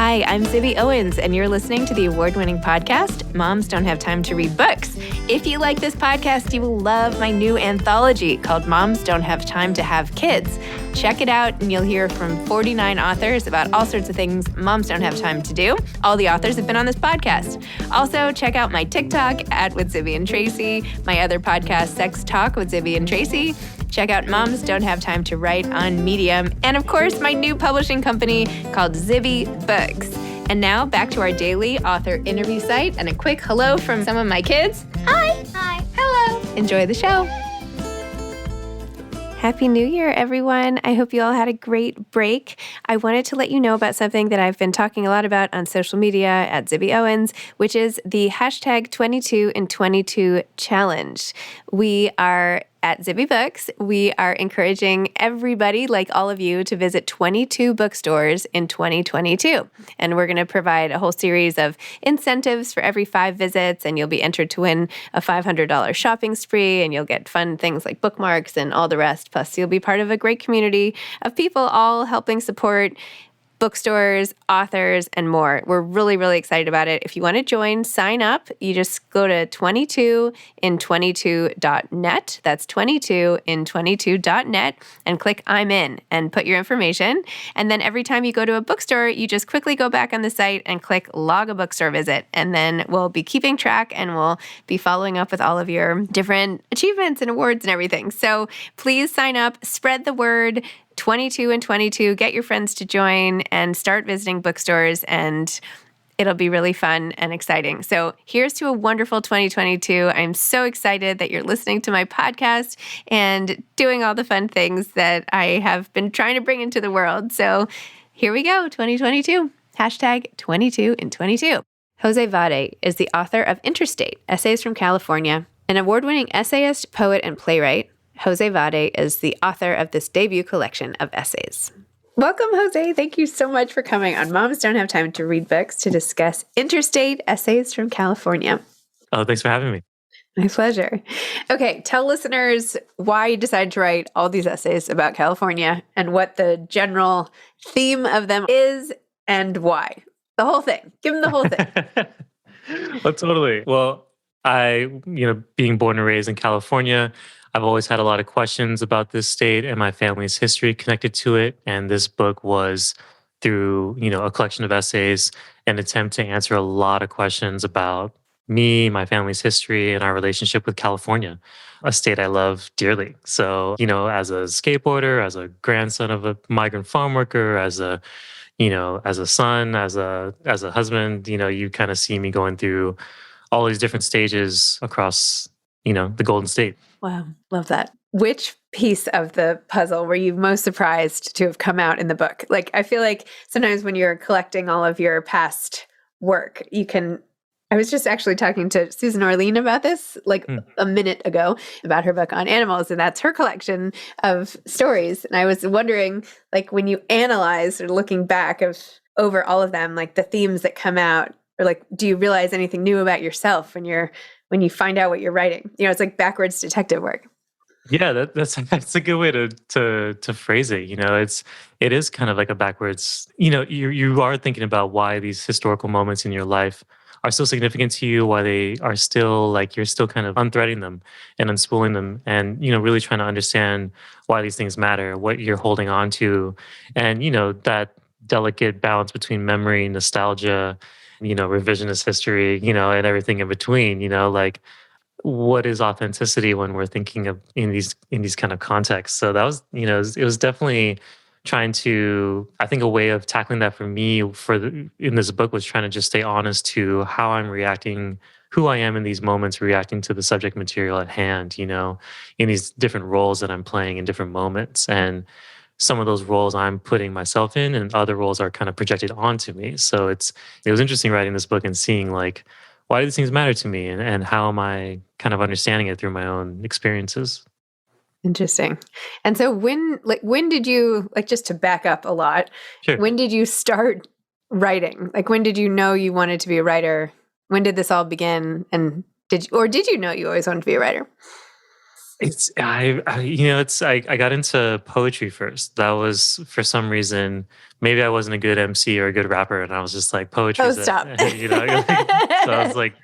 Hi, I'm Zibby Owens, and you're listening to the award-winning podcast, Moms Don't Have Time to Read Books. If you like this podcast, you will love my new anthology called Moms Don't Have Time to Have Kids. Check it out, and you'll hear from 49 authors about all sorts of things moms don't have time to do. All the authors have been on this podcast. Also, check out my TikTok @with Zibby and Tracy, my other podcast, Sex Talk with Zibby and Tracy. Check out Moms Don't Have Time to Write on Medium. And of course, my new publishing company called Zibby Books. And now back to our daily author interview site and a quick hello from some of my kids. Hi. Hi. Hello. Enjoy the show. Happy New Year, everyone. I hope you all had a great break. I wanted to let you know about something that I've been talking a lot about on social media @Zibby Owens, which is the hashtag 22 in 22 challenge. We are at Zibby Books, we are encouraging everybody, like all of you, to visit 22 bookstores in 2022. And we're going to provide a whole series of incentives for every 5 visits, and you'll be entered to win a $500 shopping spree, and you'll get fun things like bookmarks and all the rest. Plus, you'll be part of a great community of people all helping support bookstores, authors, and more. We're really, really excited about it. If you want to join, sign up. You just go to 22in22.net. That's 22in22.net and click I'm in and put your information. And then every time you go to a bookstore, you just quickly go back on the site and click log a bookstore visit. And then we'll be keeping track and we'll be following up with all of your different achievements and awards and everything. So please sign up, spread the word. 22 in 22, get your friends to join and start visiting bookstores, and it'll be really fun and exciting. So here's to a wonderful 2022. I'm so excited that you're listening to my podcast and doing all the fun things that I have been trying to bring into the world. So here we go, 2022, hashtag 22 in 22. José Vadi is the author of Interstate, Essays from California, an award-winning essayist, poet, and playwright. José Vadi is the author of this debut collection of essays. Welcome, José. Thank you so much for coming on Moms Don't Have Time to Read Books to discuss Interstate, Essays from California. Oh, thanks for having me. My pleasure. Okay, tell listeners why you decided to write all these essays about California and what the general theme of them is and why. The whole thing. Give them the whole thing. Well, totally. Well, being born and raised in California, I've always had a lot of questions about this state and my family's history connected to it. And this book was through, a collection of essays, an attempt to answer a lot of questions about me, my family's history, and our relationship with California, a state I love dearly. So, as a skateboarder, as a grandson of a migrant farm worker, as a son, as a husband, you kind of see me going through all these different stages across, the Golden State. Wow, love that. Which piece of the puzzle were you most surprised to have come out in the book? Like, I feel like sometimes when you're collecting all of your past work, I was just actually talking to Susan Orlean about this a minute ago about her book on animals, and that's her collection of stories. And I was wondering, when you analyze or looking back over all of them, the themes that come out, or do you realize anything new about yourself when you find out what you're writing? It's like backwards detective work. Yeah, that's a good way to phrase it. It is kind of like a backwards. You are thinking about why these historical moments in your life are so significant to you, why they are still you're still kind of unthreading them and unspooling them, and really trying to understand why these things matter, what you're holding on to, and that delicate balance between memory, nostalgia, revisionist history, and everything in between, what is authenticity when we're thinking of in these kind of contexts. So that was, it was definitely trying to, I think a way of tackling that for me in this book was trying to just stay honest to how I'm reacting, who I am in these moments, reacting to the subject material at hand, in these different roles that I'm playing in different moments. And some of those roles I'm putting myself in, and other roles are kind of projected onto me. So it was interesting writing this book and seeing why do these things matter to me, and how am I kind of understanding it through my own experiences. Interesting. And so when did you, just to back up a lot, Sure. When did you start writing? When did you know you wanted to be a writer? When did this all begin? And did you know you always wanted to be a writer? I got into poetry first. That was for some reason, maybe I wasn't a good MC or a good rapper, and I was just like, Oh, poetry's it. stop. Like, so I was like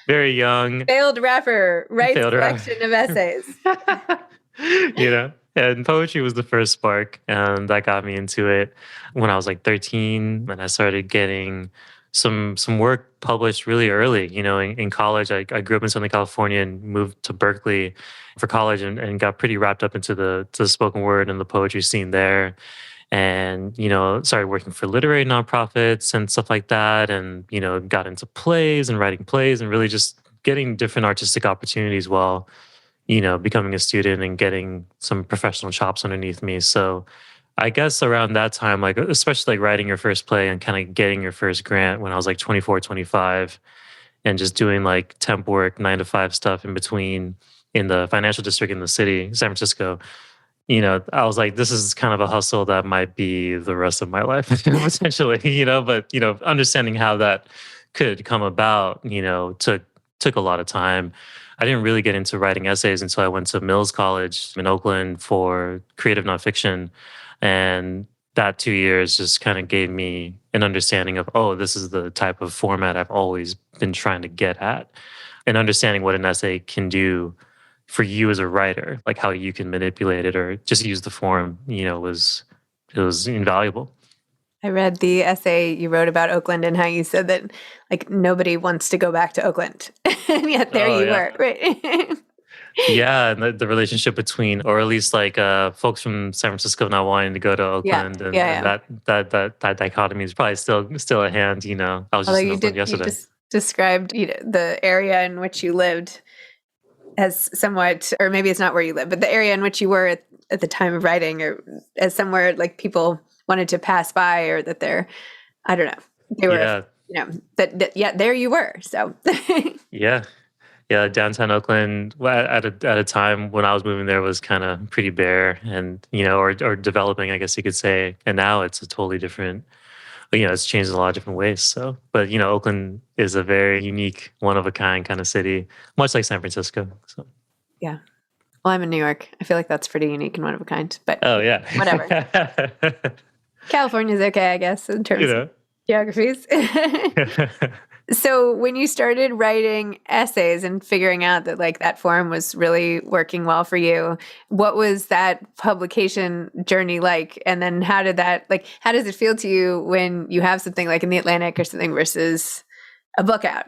very young, Failed rapper writes failed rap. collection of essays. And poetry was the first spark, and that got me into it when I was like 13, and I started getting some work published really early. In college, I grew up in Southern California and moved to Berkeley for college, and got pretty wrapped up into the spoken word and the poetry scene there. And started working for literary nonprofits and stuff like that, and got into plays and writing plays and really just getting different artistic opportunities while becoming a student and getting some professional chops underneath me. So I guess around that time, like especially like writing your first play and kind of getting your first grant when I was like 24, 25, and just doing like temp work, 9 to 5 stuff in between in the financial district in the city, San Francisco. I was like, this is kind of a hustle that might be the rest of my life, potentially, but, understanding how that could come about, took a lot of time. I didn't really get into writing essays until I went to Mills College in Oakland for creative nonfiction. And that 2 years just kind of gave me an understanding of, oh, this is the type of format I've always been trying to get at, and understanding what an essay can do for you as a writer, like how you can manipulate it or just use the form, it was invaluable. I read the essay you wrote about Oakland and how you said that like nobody wants to go back to Oakland. And yet there Oh you yeah. were, right? Yeah, and the relationship between, or at least like folks from San Francisco not wanting to go to Yeah, Oakland, and, yeah, and yeah. that dichotomy is probably still a hand. I was Although just in Oakland you yesterday. just described the area in which you lived as somewhat, or maybe it's not where you live, but the area in which you were at the time of writing, or as somewhere like people wanted to pass by, or that I don't know, they were, Yeah, that yeah, there you were. So yeah, yeah. Downtown Oakland at a time when I was moving there was kind of pretty bare, and or developing, I guess you could say. And now it's a totally different. It's changed in a lot of different ways. So, but Oakland is a very unique, one of a kind kind of city, much like San Francisco. So, yeah. Well, I'm in New York. I feel like that's pretty unique and one of a kind, but oh yeah, whatever. California's okay, I guess, in you terms of know. geographies. So when you started writing essays and figuring out that like that form was really working well for you, what was that publication journey like? And then how does it feel to you when you have something like in the Atlantic or something versus a book out?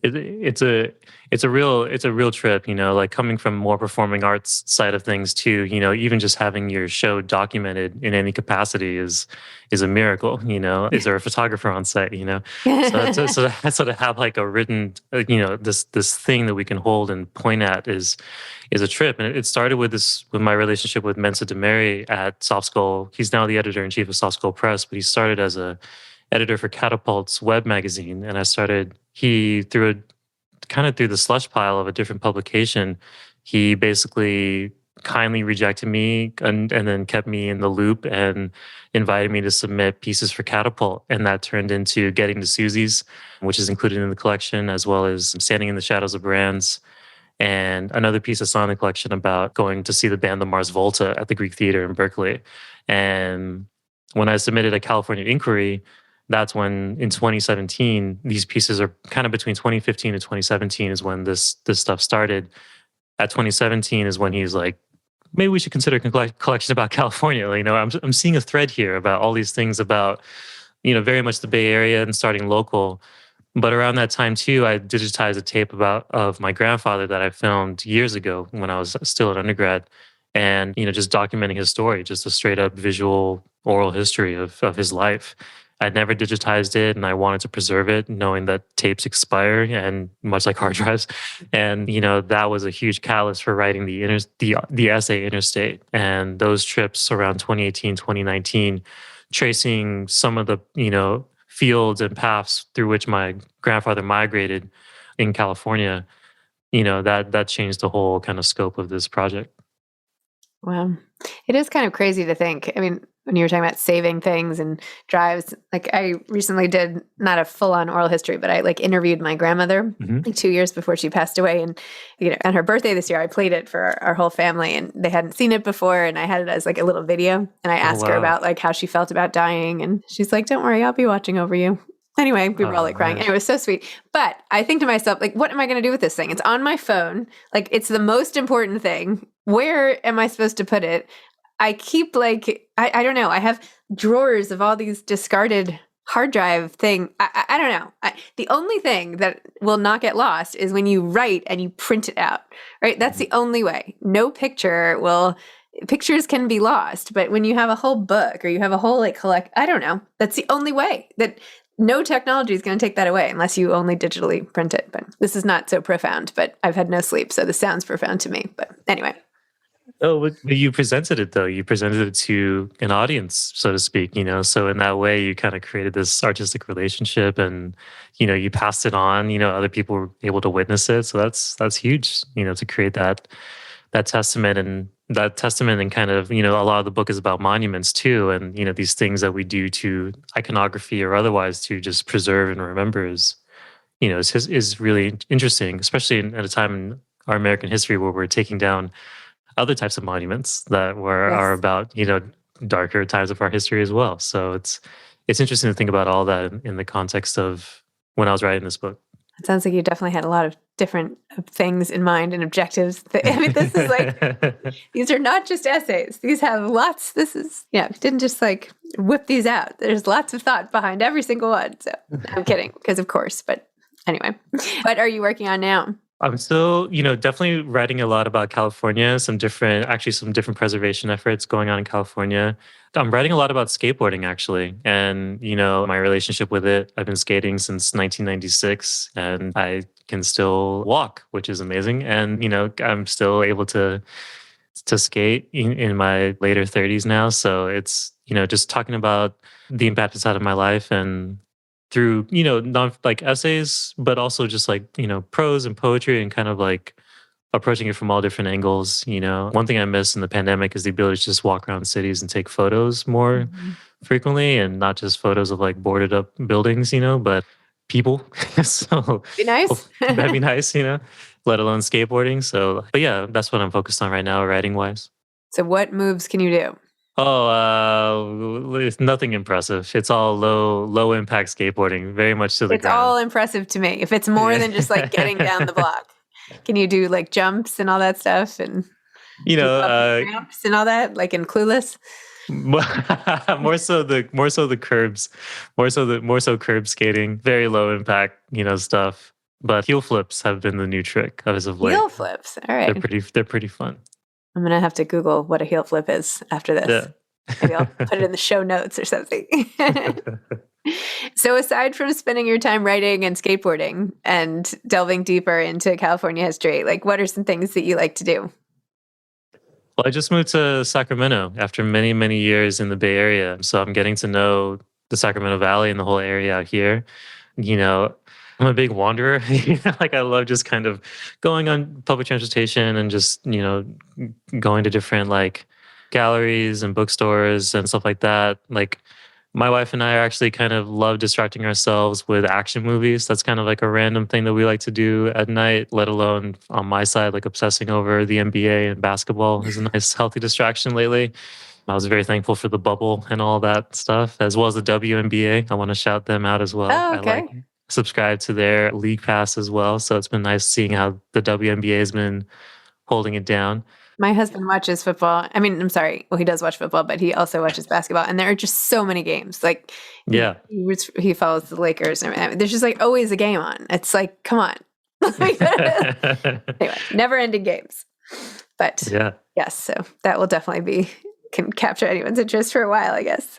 It's a real trip, like coming from more performing arts side of things too. Even just having your show documented in any capacity is a miracle. Is there a photographer on set? So to have like a written, this thing that we can hold and point at is a trip. And it started with my relationship with Mensa Demary at Soft Skull. He's now the editor in chief of Soft Skull Press, but he started as a editor for Catapult's web magazine, and he through the slush pile of a different publication, he basically kindly rejected me and then kept me in the loop and invited me to submit pieces for Catapult. And that turned into Getting to Susie's, which is included in the collection, as well as Standing in the Shadows of Brands, and another piece I saw in the collection about going to see the band the Mars Volta at the Greek Theater in Berkeley. And when I submitted a California inquiry, that's when in 2017, these pieces are kind of between 2015 and 2017 is when this stuff started. At 2017 is when he's like, maybe we should consider a collection about California. I'm seeing a thread here about all these things about, very much the Bay Area and starting local. But around that time too, I digitized a tape of my grandfather that I filmed years ago when I was still an undergrad, and just documenting his story, just a straight up visual oral history of his life. I'd never digitized it, and I wanted to preserve it, knowing that tapes expire, and much like hard drives. And that was a huge catalyst for writing the essay Interstate, and those trips around 2018, 2019, tracing some of the fields and paths through which my grandfather migrated in California. That changed the whole kind of scope of this project. Wow. It is kind of crazy to think. I mean, when you were talking about saving things and drives. Like I recently did not a full on oral history, but I like interviewed my grandmother Hmm. like 2 years before she passed away. And, on her birthday this year, I played it for our whole family and they hadn't seen it before. And I had it as like a little video. And I Oh asked her wow. about like how she felt about dying. And she's like, don't worry, I'll be watching over you. Anyway, we were all Oh like crying. And man. it was so sweet. But I think to myself, like, what am I going to do with this thing? It's on my phone. Like, it's the most important thing. Where am I supposed to put it? I keep like, I don't know. I have drawers of all these discarded hard drive thing. I don't know. The only thing that will not get lost is when you write and you print it out, right? That's the only way. No picture will, pictures can be lost, but when you have a whole book or you have a whole like I don't know, that's the only way that no technology is going to take that away unless you only digitally print it. But this is not so profound, but I've had no sleep. So this sounds profound to me. But anyway. Oh, but you presented it though. You presented it to an audience, so to speak, So in that way, you kind of created this artistic relationship and, you passed it on, other people were able to witness it. So that's huge, to create that testament and kind of, a lot of the book is about monuments too. And, these things that we do to iconography or otherwise to just preserve and remember is really interesting, especially at a time in our American history where we're taking down other types of monuments that are Yes. about darker times of our history as well. So it's interesting to think about all that in the context of when I was writing this book. It sounds like you definitely had a lot of different things in mind and objectives. I mean, this is like, these are not just essays. These have lots. This is, didn't just like whip these out. There's lots of thought behind every single one. So I'm kidding, because of course. But anyway, what are you working on now? I'm still, definitely writing a lot about California, some different preservation efforts going on in California. I'm writing a lot about skateboarding actually, and my relationship with it. I've been skating since 1996, and I can still walk, which is amazing. And I'm still able to skate in my later 30s now. So it's just talking about the impact it's had on my life and through non like essays, but also just like prose and poetry and kind of like approaching it from all different angles. One thing I miss in the pandemic is the ability to just walk around cities and take photos more Mhm. frequently, and not just photos of like boarded up buildings, but people. So Be nice. that'd be nice, let alone skateboarding. So, but yeah, that's what I'm focused on right now, writing wise. So what moves can you do? Oh, it's nothing impressive. It's all low impact skateboarding, very much to the It's all ground. impressive to me. If it's more than just like getting down the Yeah. block, can you do like jumps and all that stuff? And you do you know, go up ramps and all that, like in Clueless? more, more so the curbs, more so curb skating, very low impact, stuff. But heel flips have been the new trick as of late. Heel flips. All right. They're pretty fun. I'm gonna have to Google what a heel flip is after this. Yeah. Maybe I'll put it in the show notes or something. So aside from spending your time writing and skateboarding and delving deeper into California history, like what are some things that you like to do? Well, I just moved to Sacramento after many, many years in the Bay Area. So I'm getting to know the Sacramento Valley and the whole area out here. You know, I'm a big wanderer. Like I love just kind of going on public transportation and just, going to different like galleries and bookstores and stuff like that. Like my wife and I are actually kind of love distracting ourselves with action movies. That's kind of like a random thing that we like to do at night, let alone on my side, like obsessing over the NBA and basketball is a nice, healthy distraction lately. I was very thankful for the bubble and all that stuff, as well as the WNBA. I want to shout them out as well. Oh, I like okay. subscribe to their league pass as well. So it's been nice seeing how the WNBA has been holding it down. My husband watches football. I mean, I'm sorry. Well, he does watch football, but he also watches basketball. And there are just so many games. Like Yeah. he follows the Lakers. And everything. There's just like always a game on. It's like, come on. Anyway, never ending games. But Yeah. yes, so that will definitely can capture anyone's interest for a while, I guess.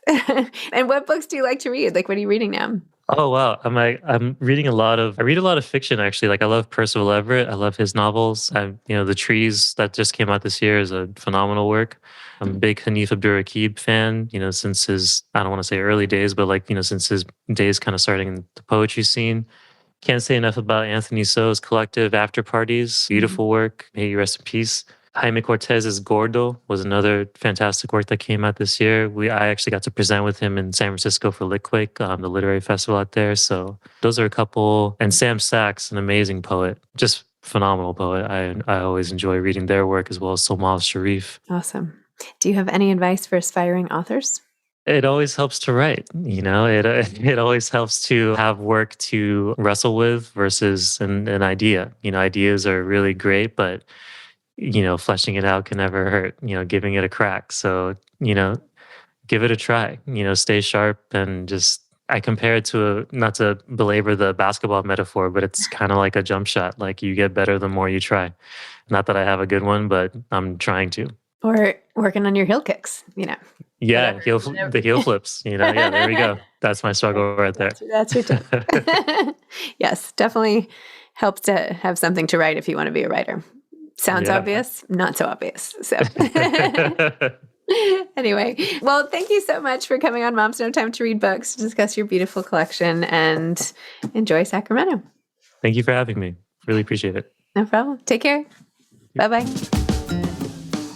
And what books do you like to read? Like, what are you reading now? Oh wow, I'm reading I read a lot of fiction actually. Like I love Percival Everett. I love his novels. The Trees that just came out this year is a phenomenal work. I'm a big Hanif Abdurraqib fan. Since his I don't want to say early days, but like since his days kind of starting in the poetry scene. Can't say enough about Anthony So's collective After Parties. Beautiful work. May you rest in peace. Jaime Cortez's Gordo was another fantastic work that came out this year. I actually got to present with him in San Francisco for Litquick, the literary festival out there. So those are a couple. And Sam Sachs, an amazing poet, just phenomenal poet. I always enjoy reading their work, as well as Somal Sharif. Awesome. Do you have any advice for aspiring authors? It always helps to write, it always helps to have work to wrestle with versus an idea. Ideas are really great, but fleshing it out can never hurt, giving it a crack. So, give it a try, stay sharp and just, I compare it to not to belabor the basketball metaphor, but it's kind of like a jump shot. Like you get better the more you try. Not that I have a good one, but I'm trying to. Or working on your heel kicks, Yeah, the heel flips, yeah, there we go. That's my struggle right there. That's your tip. Yes, definitely helps to have something to write if you want to be a writer. Sounds obvious, not so obvious. So anyway, well, thank you so much for coming on Moms Don't Have Time to Read Books to discuss your beautiful collection, and enjoy Sacramento. Thank you for having me. Really appreciate it. No problem. Take care. Bye-bye.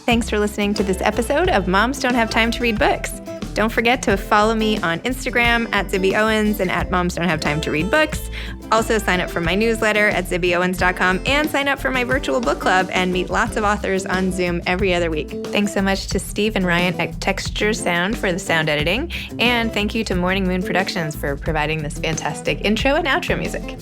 Thanks for listening to this episode of Moms Don't Have Time to Read Books. Don't forget to follow me on Instagram at Zibby Owens and at Moms Don't Have Time to Read Books. Also sign up for my newsletter at zibbyowens.com and sign up for my virtual book club and meet lots of authors on Zoom every other week. Thanks so much to Steve and Ryan at Texture Sound for the sound editing. And thank you to Morning Moon Productions for providing this fantastic intro and outro music.